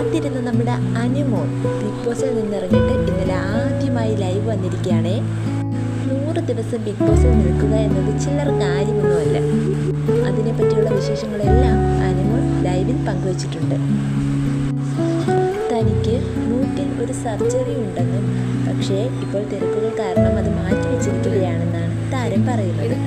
കാത്തിരുന്ന നമ്മുടെ അനുമോൾ ബിഗ് ബോസിൽ നിന്നിറങ്ങിയിട്ട് ഇന്നലെ ആദ്യമായി ലൈവ് വന്നിരിക്കുകയാണേ. 100 ദിവസം ബിഗ് ബോസിൽ നിൽക്കുക എന്നത് ചില്ലറ കാര്യമൊന്നുമല്ല. അതിനെപ്പറ്റിയുള്ള വിശേഷങ്ങളെല്ലാം അനുമോൾ ലൈവിൽ പങ്കുവച്ചിട്ടുണ്ട്. തനിക്ക് മൂക്കിൽ ഒരു സർജറി ഉണ്ടെന്നും പക്ഷേ ഇപ്പോൾ തിരക്കുകൾ കാരണം അത് മാറ്റിവെച്ചിരിക്കുകയാണെന്നാണ് താരം പറയുന്നത്.